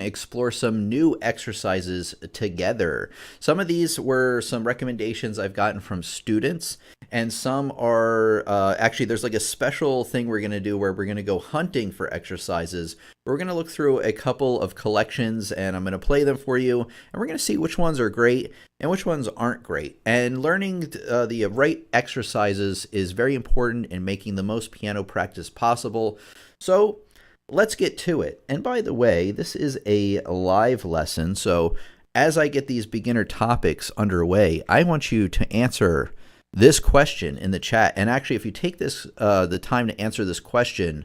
explore some new exercises together. Some of these were some recommendations I've gotten from students, and some are actually, there's like a special thing we're going to do where we're going to go hunting for exercises. We're going to look through a couple of collections and I'm going to play them for you, and we're going to see which ones are great and which ones aren't great. And learning the right exercises is very important in making the most piano practice possible. So let's get to it. And by the way, this is a live lesson, so as I get these beginner topics underway, I want you to answer this question in the chat. And actually, if you take this the time to answer this question,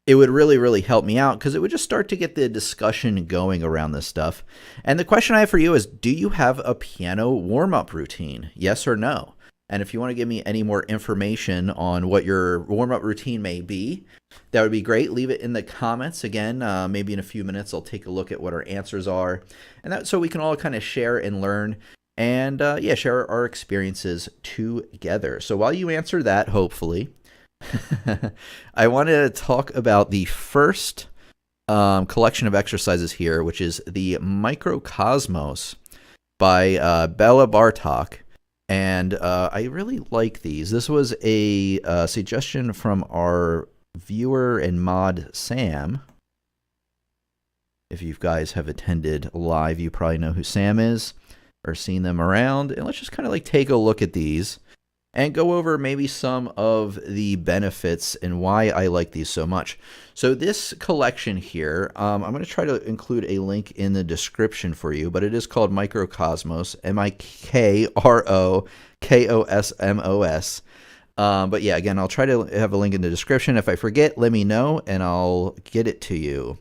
it would really help me out, because it would just start to get the discussion going around this stuff. And the question I have for you is, do you have a piano warm-up routine? Yes or no? And if you want to give me any more information on what your warm-up routine may be, that would be great. Leave it in the comments. Again, maybe in a few minutes I'll take a look at what our answers are, and that so we can all kind of share and learn, and share our experiences together. So while you answer that, hopefully, I want to talk about the first collection of exercises here, which is the Mikrokosmos by Bela Bartok. And I really like these. This was a suggestion from our viewer and mod, Sam. If you guys have attended live, you probably know who Sam is or seen them around. And let's just kind of like take a look at these and go over maybe some of the benefits and why I like these so much. So this collection here, I'm going to try to include a link in the description for you, but it is called Mikrokosmos, Mikrokosmos. But yeah, again, I'll try to have a link in the description. If I forget, let me know and I'll get it to you.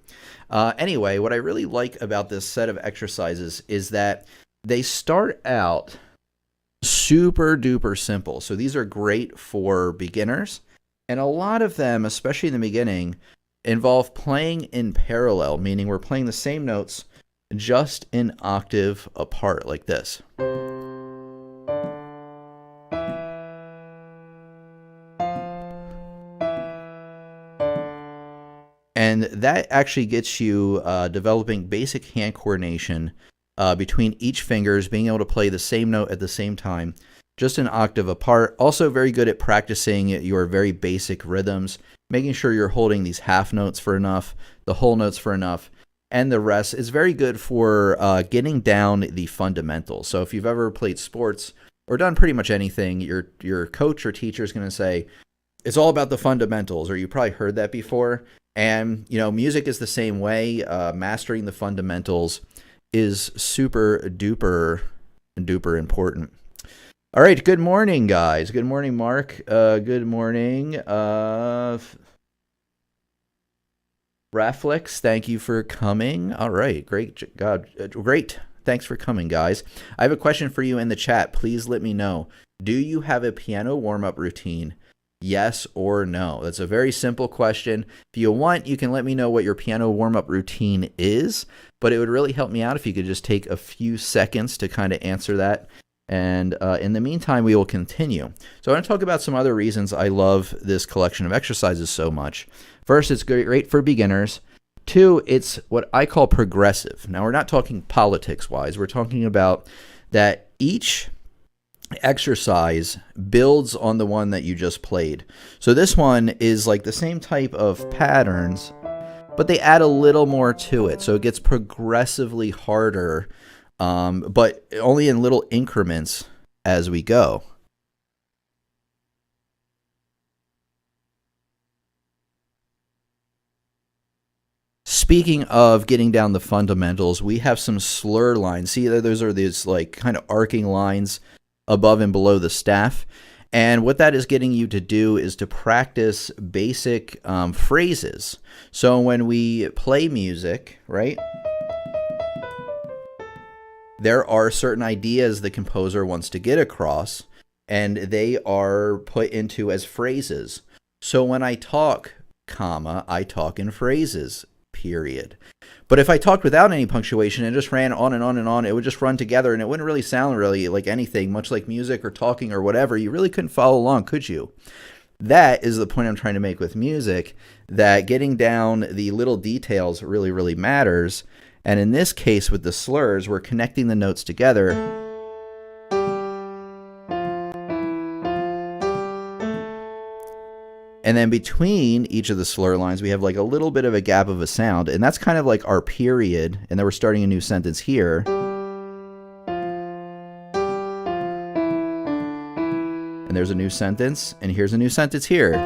Anyway, what I really like about this set of exercises is that they start out super duper simple. So these are great for beginners, and a lot of them, especially in the beginning, involve playing in parallel, meaning we're playing the same notes just an octave apart, like this. And that actually gets you developing basic hand coordination between each fingers, being able to play the same note at the same time, just an octave apart. Also very good at practicing your very basic rhythms, making sure you're holding these half notes for enough, the whole notes for enough, and the rest is very good for getting down the fundamentals. So if you've ever played sports or done pretty much anything, your coach or teacher is going to say, it's all about the fundamentals, or you probably heard that before. And, music is the same way. Mastering the fundamentals is super duper important. All right, good morning, guys. Good morning, Mark. Good morning, Raflex. Thank you for coming. All right, great. Great. Thanks for coming, guys. I have a question for you in the chat. Please let me know. Do you have a piano warm-up routine? Yes or no? That's a very simple question. If you want, you can let me know what your piano warm-up routine is, but it would really help me out if you could just take a few seconds to kind of answer that. And in the meantime, we will continue. So I want to talk about some other reasons I love this collection of exercises so much. First, it's great for beginners. Two, it's what I call progressive. Now, we're not talking politics-wise. We're talking about that each exercise builds on the one that you just played. So this one is like the same type of patterns, but they add a little more to it. So it gets progressively harder, but only in little increments as we go. Speaking of getting down the fundamentals, we have some slur lines. See, those are these like kind of arcing lines above and below the staff. And what that is getting you to do is to practice basic phrases. So when we play music, right, there are certain ideas the composer wants to get across, and they are put into as phrases. So when I talk, comma, I talk in phrases, period. But if I talked without any punctuation and just ran on and on and on, it would just run together and it wouldn't really sound really like anything, much like music or talking or whatever. You really couldn't follow along, could you? That is the point I'm trying to make with music, that getting down the little details really matters. And in this case with the slurs, we're connecting the notes together. And then between each of the slur lines, we have like a little bit of a gap of a sound. And that's kind of like our period. And then we're starting a new sentence here. And there's a new sentence. And here's a new sentence here,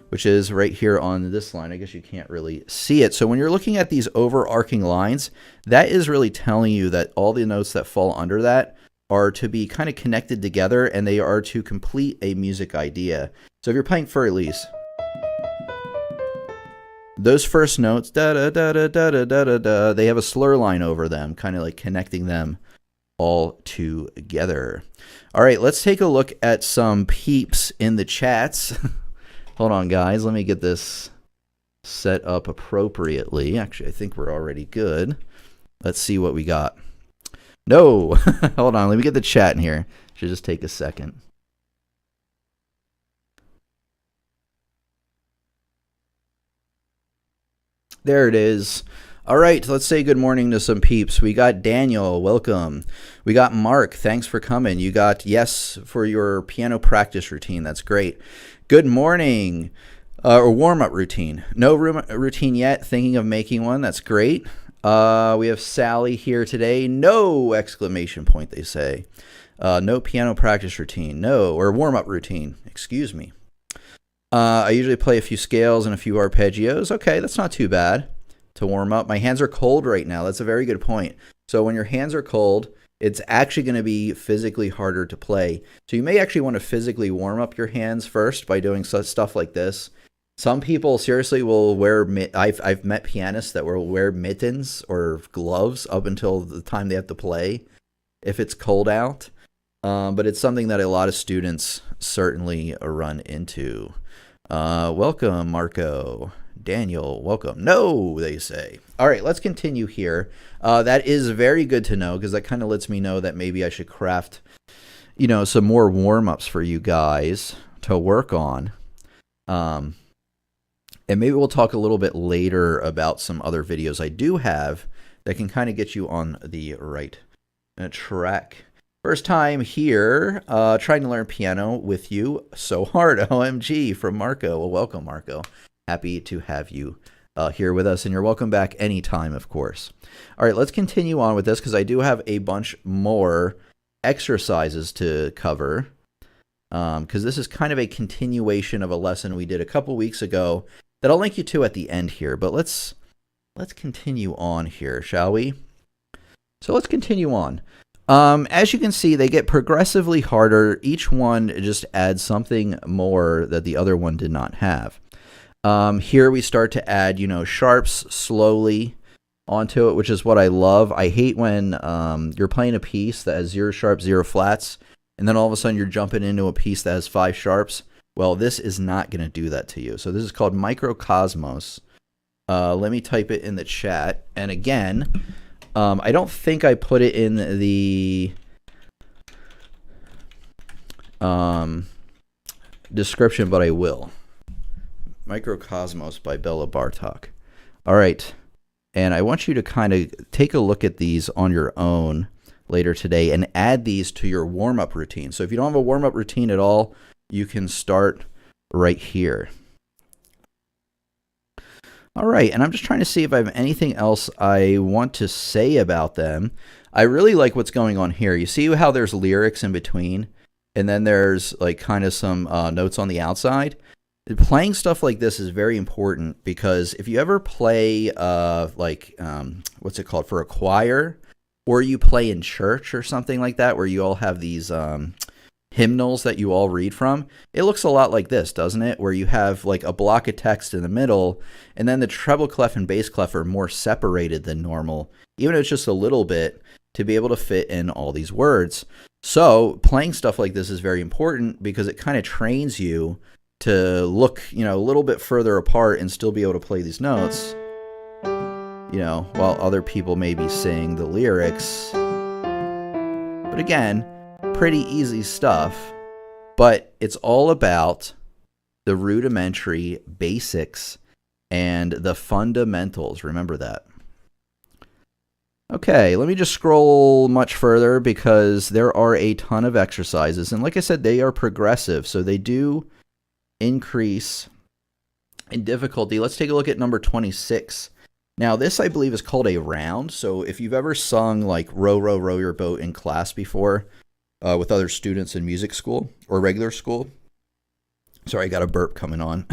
which is right here on this line. I guess you can't really see it. So when you're looking at these overarching lines, that is really telling you that all the notes that fall under that are to be kind of connected together, and they are to complete a music idea. So if you're playing for Elise, those first notes, da da da da da da da da, they have a slur line over them, kind of like connecting them all together. All right, let's take a look at some peeps in the chats. Hold on, guys. Let me get this set up appropriately. Actually, I think we're already good. Let's see what we got. No, hold on. Let me get the chat in here. Should just take a second. There it is. All right, let's say good morning to some peeps. We got Daniel, welcome. We got Mark, thanks for coming. You got yes for your piano practice routine. That's great. Good morning. Or warm-up routine. No routine yet. Thinking of making one. That's great. We have Sally here today. No exclamation point, they say. No piano practice routine. No, or warm-up routine. Excuse me. I usually play a few scales and a few arpeggios. Okay, that's not too bad to warm up. My hands are cold right now. That's a very good point. So when your hands are cold, it's actually going to be physically harder to play. So you may actually want to physically warm up your hands first by doing such stuff like this. Some people seriously will wear, I've met pianists that will wear mittens or gloves up until the time they have to play if it's cold out. But it's something that a lot of students certainly run into. Welcome, Marco. Daniel, welcome. No, they say. All right, let's continue here. That is very good to know because that kind of lets me know that maybe I should craft, some more warm-ups for you guys to work on. And maybe we'll talk a little bit later about some other videos I do have that can kind of get you on the right track. First time here, trying to learn piano with you. So hard, OMG, from Marco. Well, welcome, Marco. Happy to have you here with us, and you're welcome back anytime, of course. All right, let's continue on with this because I do have a bunch more exercises to cover because this is kind of a continuation of a lesson we did a couple weeks ago that I'll link you to at the end here. But let's continue on here, shall we? So let's continue on. As you can see, they get progressively harder. Each one just adds something more that the other one did not have. Here we start to add, sharps slowly onto it, which is what I love. I hate when you're playing a piece that has 0 sharps, 0 flats, and then all of a sudden you're jumping into a piece that has 5 sharps. Well, this is not going to do that to you. So this is called Mikrokosmos. Let me type it in the chat. And again, I don't think I put it in the description, but I will. Mikrokosmos by Bela Bartok. All right. And I want you to kind of take a look at these on your own later today and add these to your warm-up routine. So if you don't have a warm-up routine at all, you can start right here. All right, and I'm just trying to see if I have anything else I want to say about them. I really like what's going on here. You see how there's lyrics in between, and then there's like kind of some notes on the outside. Playing stuff like this is very important because if you ever play what's it called, for a choir, or you play in church or something like that where you all have these hymnals that you all read from, it looks a lot like this, doesn't it? Where you have like a block of text in the middle, and then the treble clef and bass clef are more separated than normal, even if it's just a little bit, to be able to fit in all these words. So playing stuff like this is very important because it kind of trains you to look, a little bit further apart and still be able to play these notes, while other people maybe sing the lyrics. But again, pretty easy stuff, but it's all about the rudimentary basics and the fundamentals. Remember that. Okay, let me just scroll much further because there are a ton of exercises. And like I said, they are progressive, so they do increase in difficulty. Let's take a look at number 26. Now, this I believe is called a round. So if you've ever sung like Row, Row, Row Your Boat in class before with other students in music school or regular school. Sorry, I got a burp coming on.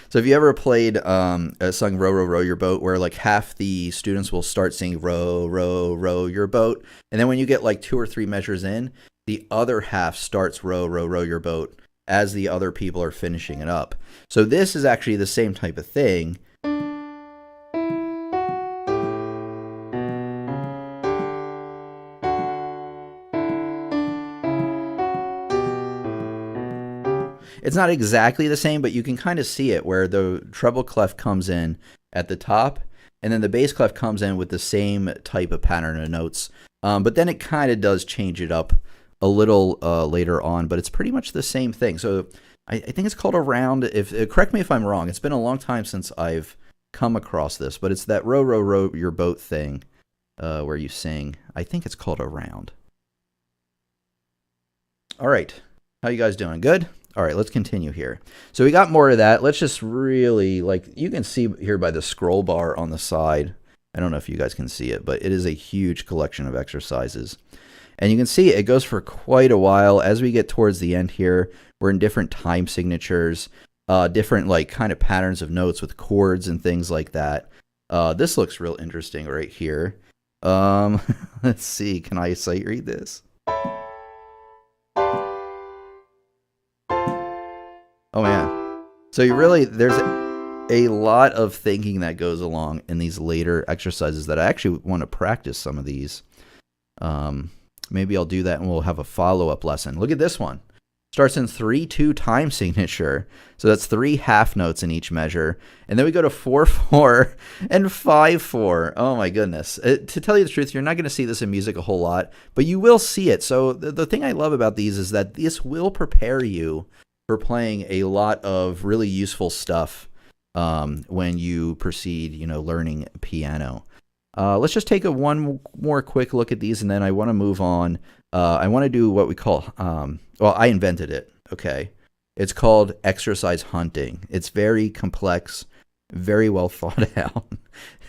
So if you ever played sung Row, Row, Row Your Boat, where like half the students will start singing Row, Row, Row Your Boat. And then when you get like 2 or 3 measures in, the other half starts Row, Row, Row Your Boat as the other people are finishing it up. So this is actually the same type of thing. It's not exactly the same, but you can kind of see it where the treble clef comes in at the top, and then the bass clef comes in with the same type of pattern of notes. But then it kind of does change it up a little later on, but it's pretty much the same thing. So I think it's called a round. Correct me if I'm wrong. It's been a long time since I've come across this, but it's that row, row, row your boat thing where you sing. I think it's called a round. All right. How you guys doing? Good? All right, let's continue here. So we got more of that. Let's just really, like, you can see here by the scroll bar on the side. I don't know if you guys can see it, but it is a huge collection of exercises. And you can see it goes for quite a while. As we get towards the end here, we're in different time signatures, different, like, kind of patterns of notes with chords and things like that. This looks real interesting right here. Let's see. Can I sight read this? Oh, man. So you really, there's a lot of thinking that goes along in these later exercises that I actually want to practice some of these. Maybe I'll do that and we'll have a follow-up lesson. Look at this one. Starts in 3/2 time signature. So that's 3 half notes in each measure. And then we go to 4/4 and 5/4. Oh my goodness. To tell you the truth, you're not going to see this in music a whole lot, but you will see it. So the thing I love about these is that this will prepare you for playing a lot of really useful stuff when you proceed, learning piano. Let's just take one more quick look at these, and then I want to move on. I want to do what we call, I invented it, okay? It's called exercise hunting. It's very complex, very well thought out.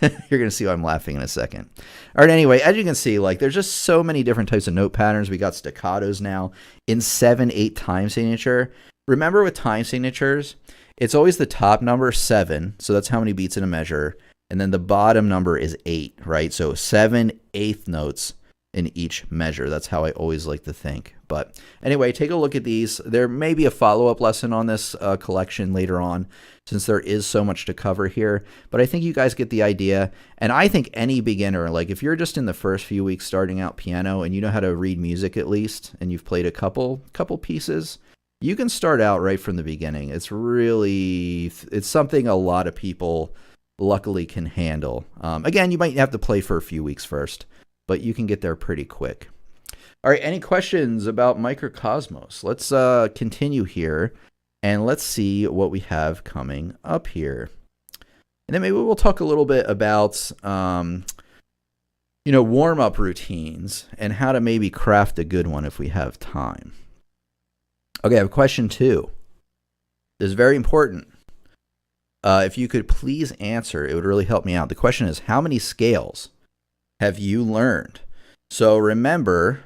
You're going to see why I'm laughing in a second. All right, anyway, as you can see, like, there's just so many different types of note patterns. We got staccatos now in 7/8 time signature. Remember with time signatures, it's always the top number 7, so that's how many beats in a measure, and then the bottom number is 8, right? So 7/8 notes in each measure. That's how I always like to think. But anyway, take a look at these. There may be a follow-up lesson on this collection later on, since there is so much to cover here. But I think you guys get the idea. And I think any beginner, like if you're just in the first few weeks starting out piano and you know how to read music at least, and you've played a couple pieces, you can start out right from the beginning. It's something a lot of people luckily can handle. Again, you might have to play for a few weeks first, but you can get there pretty quick. All right, any questions about Mikrokosmos? Let's continue here, and let's see what we have coming up here. And then maybe we'll talk a little bit about warm-up routines and how to maybe craft a good one if we have time. Okay, I have question 2. This is very important. If you could please answer, it would really help me out. The question is, how many scales have you learned? So remember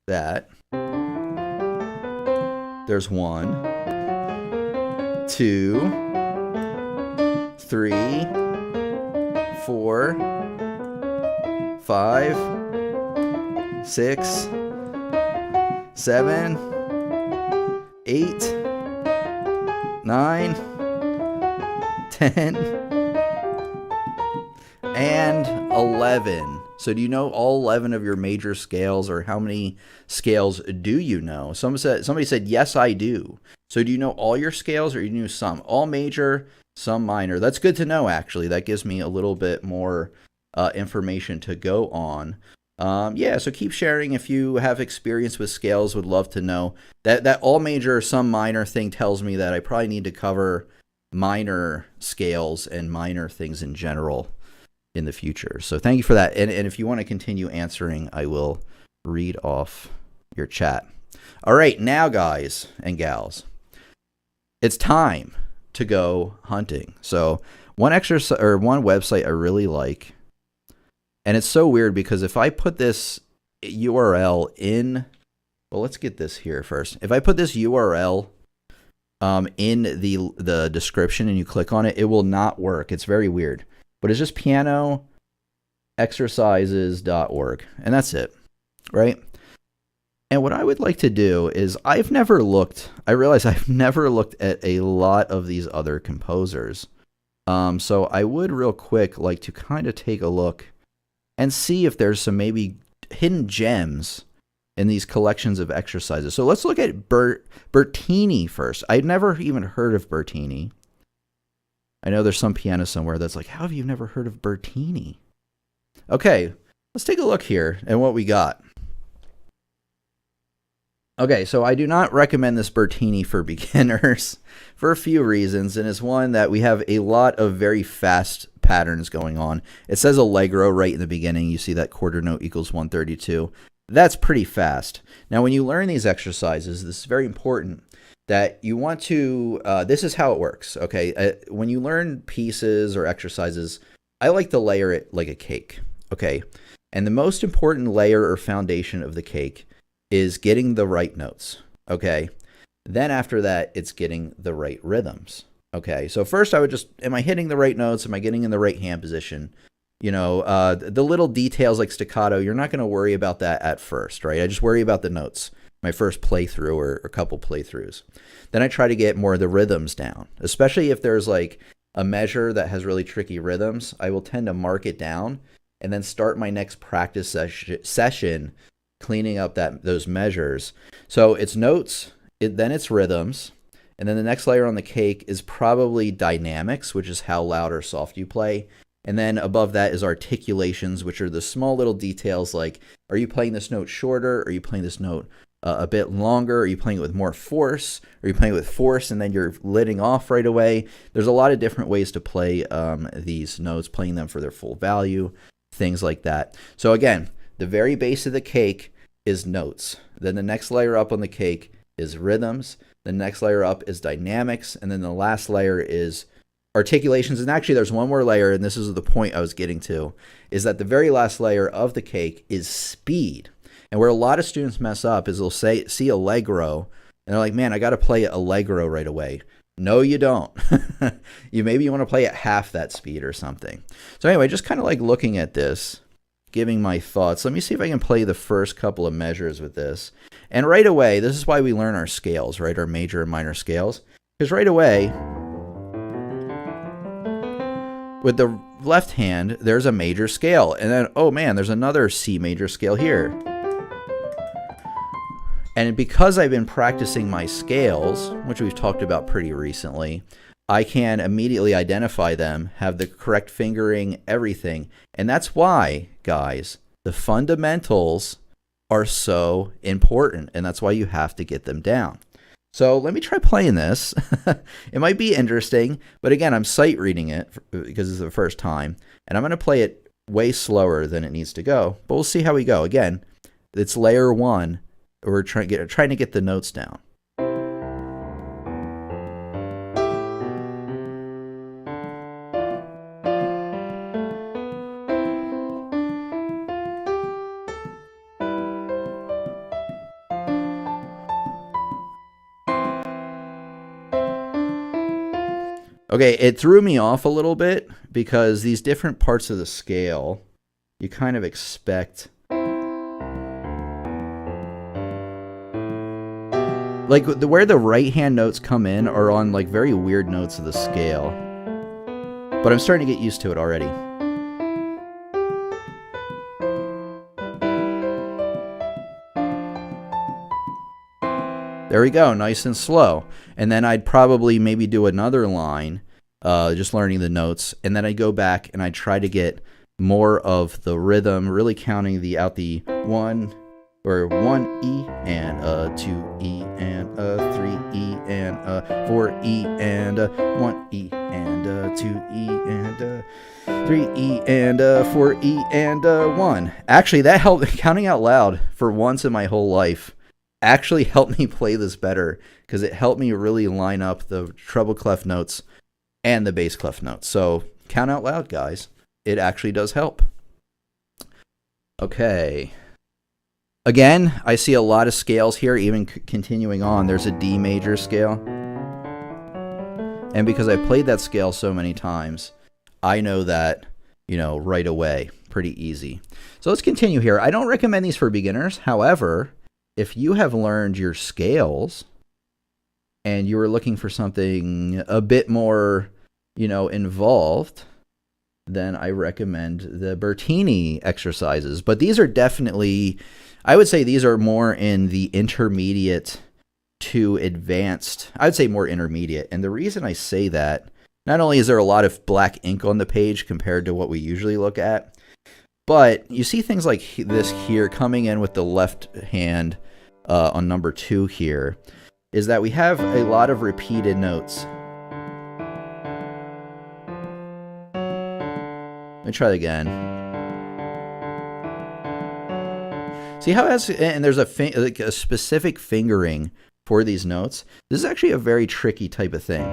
that there's 1, 2, 3, 4, 5, 6, 7, 8, 9, 10, and 11. So do you know all 11 of your major scales, or how many scales do you know? Somebody said, yes, I do. So do you know all your scales, or you know some? All major, some minor. That's good to know, actually. That gives me a little bit more information to go on. So keep sharing if you have experience with scales. Would love to know. That all major, some minor thing tells me that I probably need to cover minor scales and minor things in general in the future. So thank you for that. And if you want to continue answering, I will read off your chat. All right, now guys and gals, it's time to go hunting. So one website I really like, and it's so weird because if I put this URL in, well, let's get this here first. If I put this URL in the description and you click on it, it will not work. It's very weird. But it's just pianoexercises.org, and that's it, right? And what I would like to do is I realize I've never looked at a lot of these other composers. So I would real quick like to kind of take a look and see if there's some maybe hidden gems in these collections of exercises. So let's look at Bertini first. I'd never even heard of Bertini. I know there's some piano somewhere that's like, how have you never heard of Bertini? Okay, let's take a look here at what we got. Okay, so I do not recommend this Bertini for beginners for a few reasons, and it's one that we have a lot of very fast patterns going on. It says Allegro right in the beginning. You see that quarter note equals 132. That's pretty fast. Now, when you learn these exercises, this is very important that you want to, this is how it works, okay? When you learn pieces or exercises, I like to layer it like a cake, okay? And the most important layer or foundation of the cake is getting the right notes, okay? Then after that, it's getting the right rhythms, okay? So first I would just, am I hitting the right notes? Am I getting in the right hand position? You know, the little details like staccato, you're not going to worry about that at first, right? I just worry about the notes, my first playthrough or a couple playthroughs. Then I try to get more of the rhythms down, especially if there's like a measure that has really tricky rhythms. I will tend to mark it down and then start my next practice session cleaning up those measures. So it's notes, then it's rhythms, and then the next layer on the cake is probably dynamics, which is how loud or soft you play. And then above that is articulations, which are the small little details like, are you playing this note shorter? Are you playing this note a bit longer? Are you playing it with more force? Are you playing it with force and then you're letting off right away? There's a lot of different ways to play these notes, playing them for their full value, things like that. So again, the very base of the cake is notes. Then the next layer up on the cake is rhythms. The next layer up is dynamics. And then the last layer is articulations. And actually there's one more layer, and this is the point I was getting to, is that the very last layer of the cake is speed. And where a lot of students mess up is they'll see Allegro, and they're like, man, I got to play Allegro right away. No, you don't. Maybe you want to play at half that speed or something. So anyway, just kind of like looking at this, giving my thoughts. Let me see if I can play the first couple of measures with this. And right away, this is why we learn our scales, right? Our major and minor scales. Because right away, with the left hand, there's a major scale. And then, oh man, there's another C major scale here. And because I've been practicing my scales, which we've talked about pretty recently, I can immediately identify them, have the correct fingering, everything. And that's why, guys, the fundamentals are so important. And that's why you have to get them down. So let me try playing this. It might be interesting, but again, I'm sight reading it because it's the first time. And I'm going to play it way slower than it needs to go. But we'll see how we go. Again, it's layer one. We're trying to get the notes down. Okay, it threw me off a little bit because these different parts of the scale, you kind of expect, like where the right hand notes come in are on like very weird notes of the scale. But I'm starting to get used to it already. There we go, nice and slow. And then I'd probably maybe do another line, just learning the notes, and then I'd go back and I'd try to get more of the rhythm, really counting out the 1, or 1E and a 2E and a 3E and a 4E and a 1E and a 2E and a 3E and a 4E and a 1. Actually, that helped. Counting out loud for once in my whole life actually helped me play this better, because it helped me really line up the treble clef notes and the bass clef notes. So count out loud, guys. It actually does help. Okay. Again, I see a lot of scales here, even continuing on. There's a D major scale. And because I played that scale so many times, I know that, right away. Pretty easy. So let's continue here. I don't recommend these for beginners. However, if you have learned your scales and you were looking for something a bit more, involved, then I recommend the Bertini exercises. But these are definitely, I would say these are more in the intermediate to advanced. I would say more intermediate. And the reason I say that, not only is there a lot of black ink on the page compared to what we usually look at, but you see things like this here coming in with the left hand on number 2 here, is that we have a lot of repeated notes. Let me try that again. See how it has, and there's a specific fingering for these notes. This is actually a very tricky type of thing.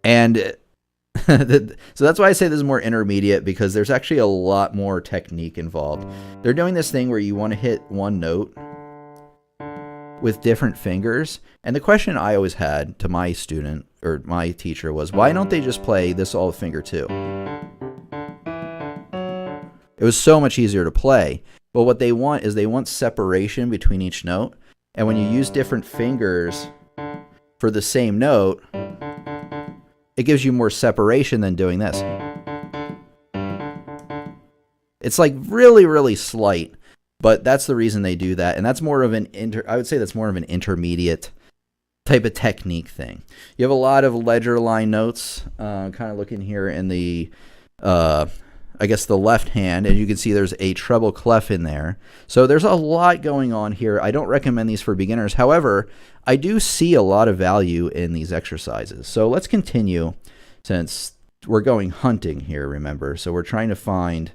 And so that's why I say this is more intermediate, because there's actually a lot more technique involved. They're doing this thing where you want to hit one note with different fingers. And the question I always had to my student or my teacher was, why don't they just play this all with finger 2? It was so much easier to play. But what they want is they want separation between each note. And when you use different fingers for the same note, it gives you more separation than doing this. It's like really, really slight, but that's the reason they do that. And that's more of I would say that's more of an intermediate type of technique thing. You have a lot of ledger line notes, kind of looking here in the, I guess the left hand, and you can see there's a treble clef in there. So there's a lot going on here. I don't recommend these for beginners. However, I do see a lot of value in these exercises. So let's continue, since we're going hunting here, remember. So we're trying to find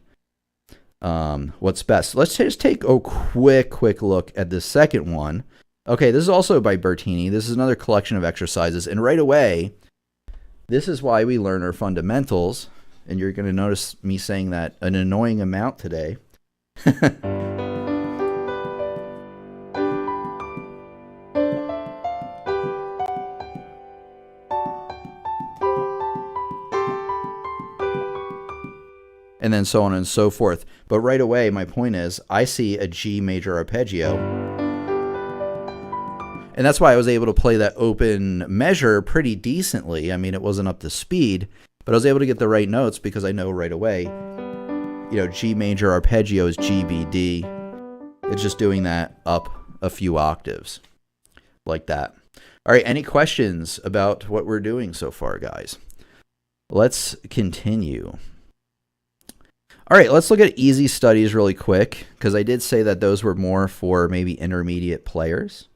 what's best. Let's just take a quick look at the second one. Okay, this is also by Bertini. This is another collection of exercises. And right away, this is why we learn our fundamentals. And you're going to notice me saying that an annoying amount today. And then so on and so forth. But right away, my point is, I see a G major arpeggio. And that's why I was able to play that open measure pretty decently. I mean, it wasn't up to speed, but I was able to get the right notes because I know right away, G major arpeggio is G, B, D. It's just doing that up a few octaves like that. All right, any questions about what we're doing so far, guys? Let's continue. All right, let's look at easy studies really quick, because I did say that those were more for maybe intermediate players.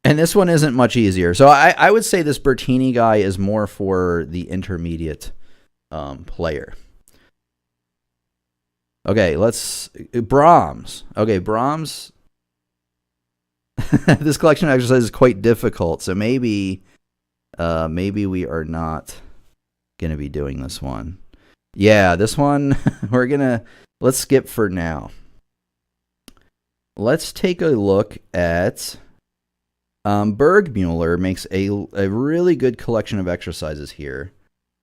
And this one isn't much easier. So I would say this Bertini guy is more for the intermediate player. Okay, Brahms. Okay, Brahms. This collection of exercises is quite difficult, so maybe we are not going to be doing this one. Yeah, this one, let's skip for now. Let's take a look at... Burgmuller makes a really good collection of exercises here.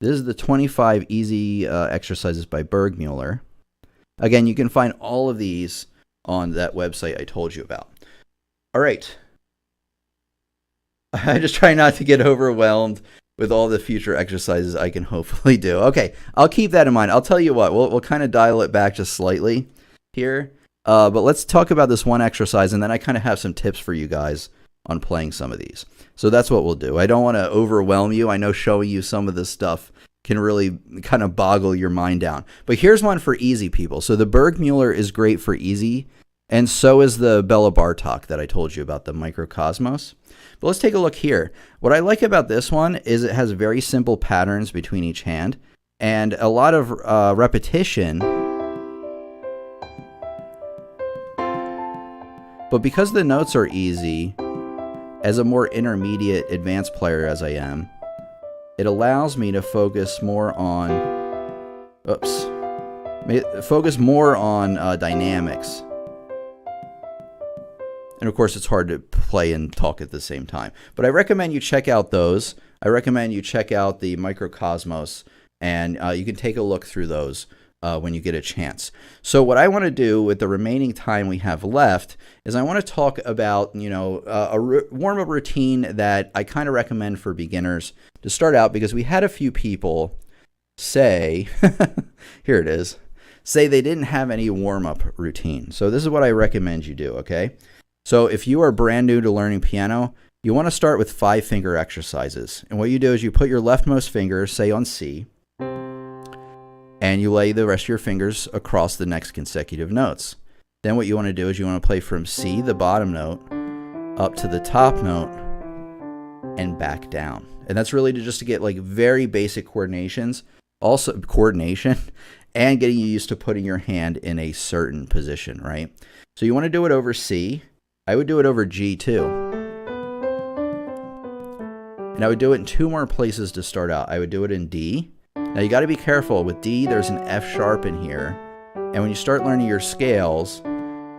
This is the 25 easy exercises by Burgmuller. Again, you can find all of these on that website I told you about. All right. I just try not to get overwhelmed with all the future exercises I can hopefully do. Okay, I'll keep that in mind. I'll tell you what, we'll kind of dial it back just slightly here. But let's talk about this one exercise, and then I kind of have some tips for you guys on playing some of these. So that's what we'll do. I don't want to overwhelm you. I know showing you some of this stuff can really kind of boggle your mind down. But here's one for easy people. So the Burgmuller is great for easy, and so is the Bela Bartok that I told you about, the Mikrokosmos. But let's take a look here. What I like about this one is it has very simple patterns between each hand and a lot of repetition. But because the notes are easy, as a more intermediate advanced player as I am, it allows me to focus more on, dynamics. And of course, it's hard to play and talk at the same time. But I recommend you check out those. I recommend you check out the Mikrokosmos, and you can take a look through those when you get a chance. So what I want to do with the remaining time we have left is I want to talk about, a warm-up routine that I kind of recommend for beginners to start out, because we had a few people say, here it is, say they didn't have any warm-up routine. So this is what I recommend you do, okay? So if you are brand new to learning piano, you want to start with 5-finger exercises. And what you do is you put your leftmost finger, say on C, and you lay the rest of your fingers across the next consecutive notes. Then what you want to do is you want to play from C, the bottom note, up to the top note, and back down. And that's really just to get like very basic coordination, and getting you used to putting your hand in a certain position, right? So you want to do it over C. I would do it over G too. And I would do it in 2 more places to start out. I would do it in D. Now you got to be careful. With D, there's an F sharp in here. And when you start learning your scales,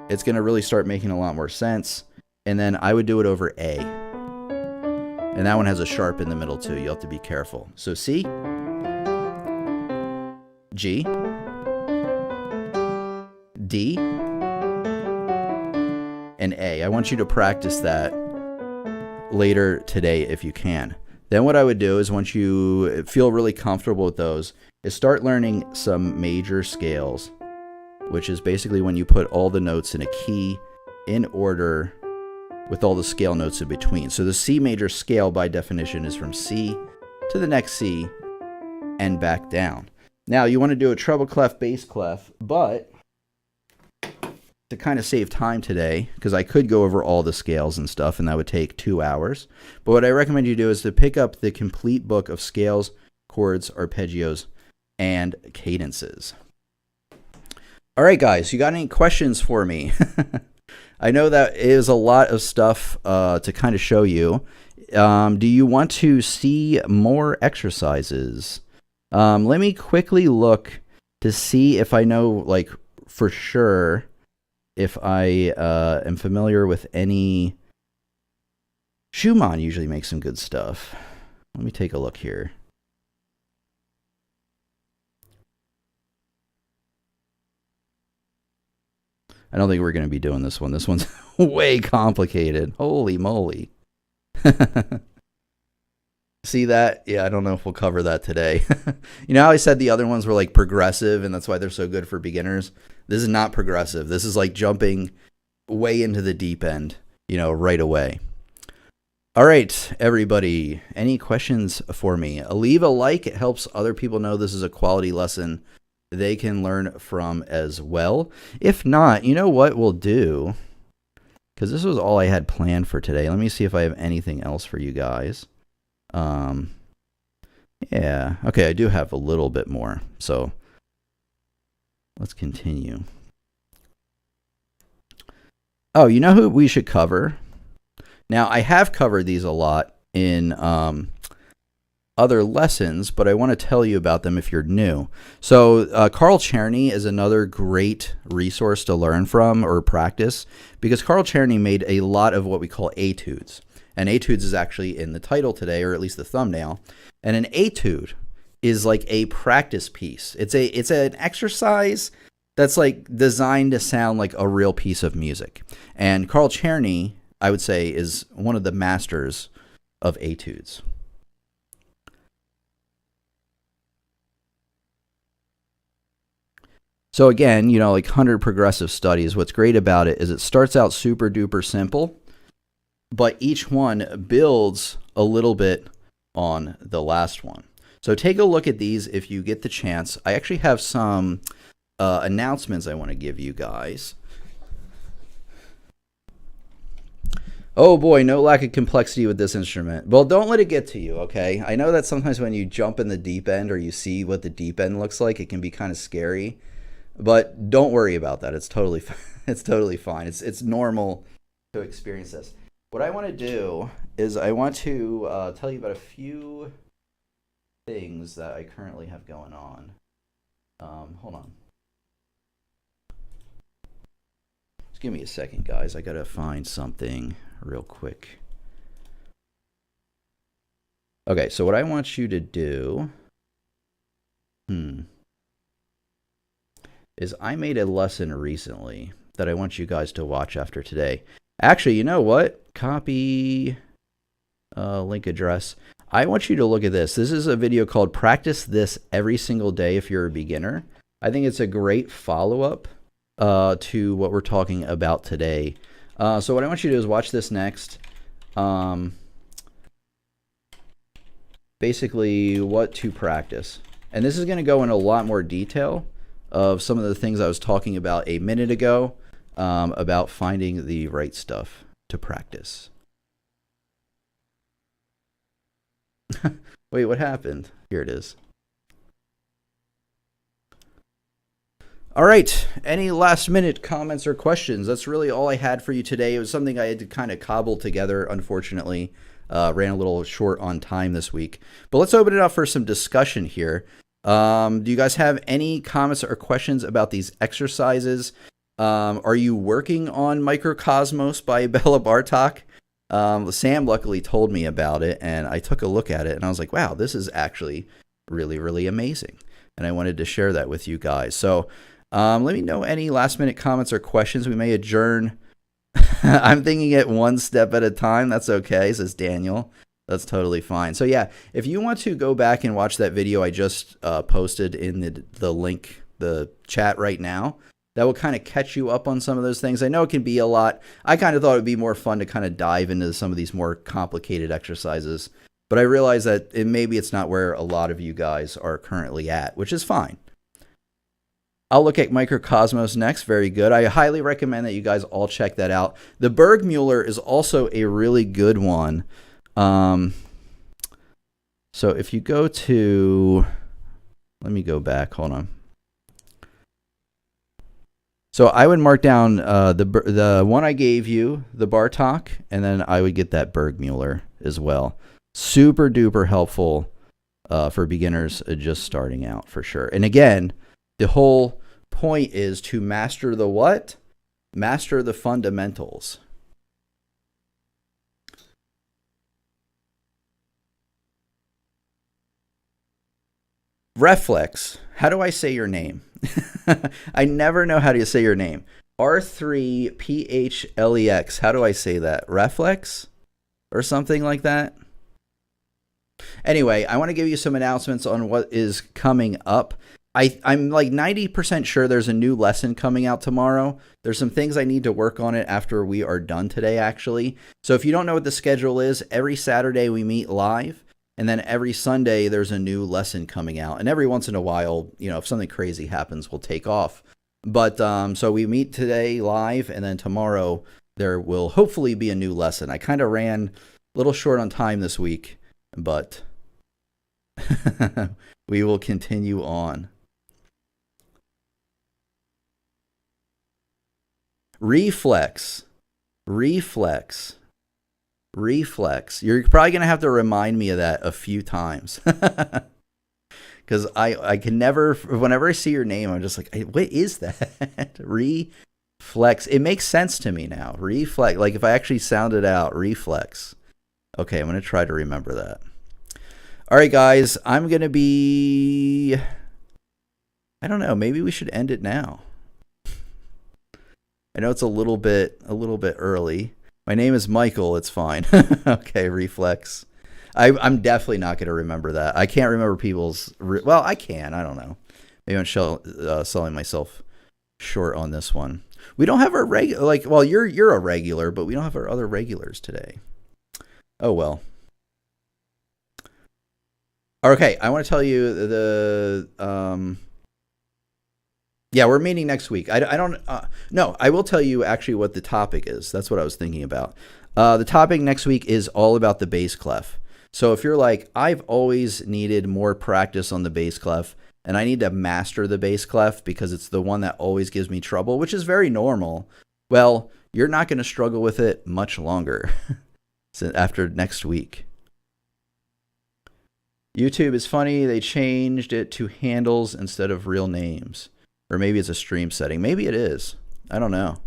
it's going to really start making a lot more sense. And then I would do it over A. And that one has a sharp in the middle too. You'll have to be careful. So C, G, D, and A. I want you to practice that later today if you can. Then what I would do is, once you feel really comfortable with those, is start learning some major scales, which is basically when you put all the notes in a key in order with all the scale notes in between. So the C major scale by definition is from C to the next C and back down. Now you want to do a treble clef, bass clef, but to kind of save time today, because I could go over all the scales and stuff, and that would take 2 hours. But what I recommend you do is to pick up the complete book of scales, chords, arpeggios, and cadences. All right, guys, you got any questions for me? I know that is a lot of stuff to kind of show you. Do you want to see more exercises? Let me quickly look to see if I know, like, for sure, if I am familiar with any. Schumann usually makes some good stuff. Let me take a look here. I don't think we're going to be doing this one. This one's way complicated. Holy moly. See that? Yeah, I don't know if we'll cover that today. You know how I said the other ones were like progressive and that's why they're so good for beginners? This is not progressive. This is like jumping way into the deep end, right away. All right, everybody. Any questions for me? Leave a like. It helps other people know this is a quality lesson they can learn from as well. If not, you know what we'll do? Because this was all I had planned for today. Let me see if I have anything else for you guys. Yeah, okay, I do have a little bit more, so let's continue. Oh, you know who we should cover? Now, I have covered these a lot in other lessons, but I want to tell you about them if you're new. So Carl Czerny is another great resource to learn from or practice, because Carl Czerny made a lot of what we call etudes. And etudes is actually in the title today, or at least the thumbnail. And an etude is like a practice piece. It's an exercise that's like designed to sound like a real piece of music. And Carl Czerny, I would say, is one of the masters of etudes. So again, like 100 progressive studies, what's great about it is it starts out super duper simple. but each one builds a little bit on the last one. So take a look at these if you get the chance. I actually have some announcements I want to give you guys. Oh boy, no lack of complexity with this instrument. Well, don't let it get to you, okay? I know that sometimes when you jump in the deep end or you see what the deep end looks like, it can be kind of scary. But don't worry about that. It's totally it's totally fine. It's normal to experience this. What I want to do is I want to tell you about a few things that I currently have going on. Hold on. Just give me a second, guys. I gotta find something real quick. Okay, so what I want you to do is I made a lesson recently that I want you guys to watch after today. Actually, you know what? Copy link address. I want you to look at this. This is a video called Practice This Every Single Day If You're a Beginner. I think it's a great follow-up to what we're talking about today. So what I want you to do is watch this next. Basically, what to practice. And this is going to go in a lot more detail of some of the things I was talking about a minute ago about finding the right stuff to practice. Wait, what happened? Here it is. All right. Any last minute comments or questions? That's really all I had for you today. It was something I had to kind of cobble together, unfortunately. Ran a little short on time this week. But let's open it up for some discussion here. Do you guys have any comments or questions about these exercises? Are you working on Mikrokosmos by Bela Bartok? Sam luckily told me about it, and I took a look at it, and I was like, wow, this is actually really, really amazing. And I wanted to share that with you guys. So let me know any last-minute comments or questions. We may adjourn. I'm thinking it one step at a time. That's okay, says Daniel. That's totally fine. So yeah, if you want to go back and watch that video I just posted in the link, the chat right now, that will kind of catch you up on some of those things. I know it can be a lot. I kind of thought it would be more fun to kind of dive into some of these more complicated exercises, but I realize that maybe it's not where a lot of you guys are currently at, which is fine. I'll look at Mikrokosmos next. Very good. I highly recommend that you guys all check that out. The Burgmuller is also a really good one. So if you go to, let me go back. Hold on. So I would mark down the one I gave you, the Bartok, and then I would get that Burgmuller as well. Super duper helpful for beginners just starting out for sure. And again, the whole point is to master the what? Master the fundamentals. Reflex. How do I say your name? I never know how to say your name. R3PHLEX. How do I say that? Reflex? Or something like that? Anyway, I want to give you some announcements on what is coming up. I'm like 90% sure there's a new lesson coming out tomorrow. There's some things I need to work on it after we are done today, actually. So if you don't know what the schedule is, every Saturday we meet live. And then every Sunday, there's a new lesson coming out. And every once in a while, you know, if something crazy happens, we'll take off. But so we meet today live, and then tomorrow there will hopefully be a new lesson. I kind of ran a little short on time this week, but we will continue on. Reflex. Reflex. Reflex. You're probably going to have to remind me of that a few times. Because I can never, whenever I see your name, I'm just like, what is that? Reflex. It makes sense to me now. Reflex. Like if I actually sound it out, reflex. Okay, I'm going to try to remember that. All right, guys, I'm going to be, I don't know, maybe we should end it now. I know it's a little bit early. My name is Michael. It's fine. Okay, reflex. I'm definitely not going to remember that. I can't remember people's. Well, I can. I don't know. Maybe I'm selling myself short on this one. We don't have our regular, like, well, you're a regular, but we don't have our other regulars today. Oh well. Okay, I want to tell you yeah, we're meeting next week. I don't no, I will tell you actually what the topic is. That's what I was thinking about. The topic next week is all about the bass clef. So if you're like, I've always needed more practice on the bass clef, and I need to master the bass clef because it's the one that always gives me trouble, which is very normal. Well, you're not going to struggle with it much longer after next week. YouTube is funny. They changed it to handles instead of real names. Or maybe it's a stream setting. Maybe it is. I don't know.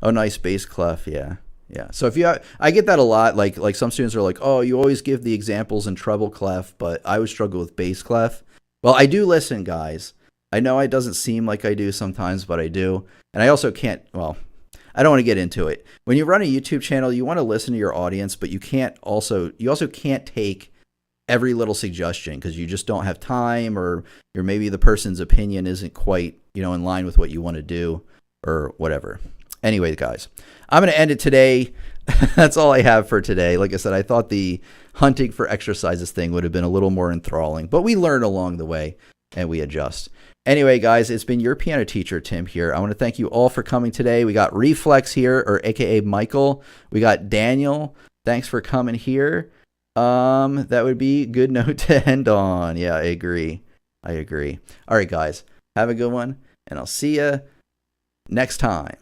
Oh, nice bass clef. Yeah. Yeah. So if you, I get that a lot. Like some students are like, oh, you always give the examples in treble clef, but I always struggle with bass clef. Well, I do listen, guys. I know it doesn't seem like I do sometimes, but I do. And I also can't, well, I don't want to get into it. When you run a YouTube channel, you want to listen to your audience, but you also can't take every little suggestion because you just don't have time, or maybe the person's opinion isn't quite, in line with what you want to do or whatever. Anyway, guys, I'm going to end it today. That's all I have for today. Like I said, I thought the hunting for exercises thing would have been a little more enthralling, but we learn along the way and we adjust. Anyway, guys, it's been your piano teacher, Tim, here. I want to thank you all for coming today. We got Reflex here, or AKA Michael. We got Daniel. Thanks for coming here. That would be a good note to end on. Yeah, I agree. All right, guys, have a good one, and I'll see you next time.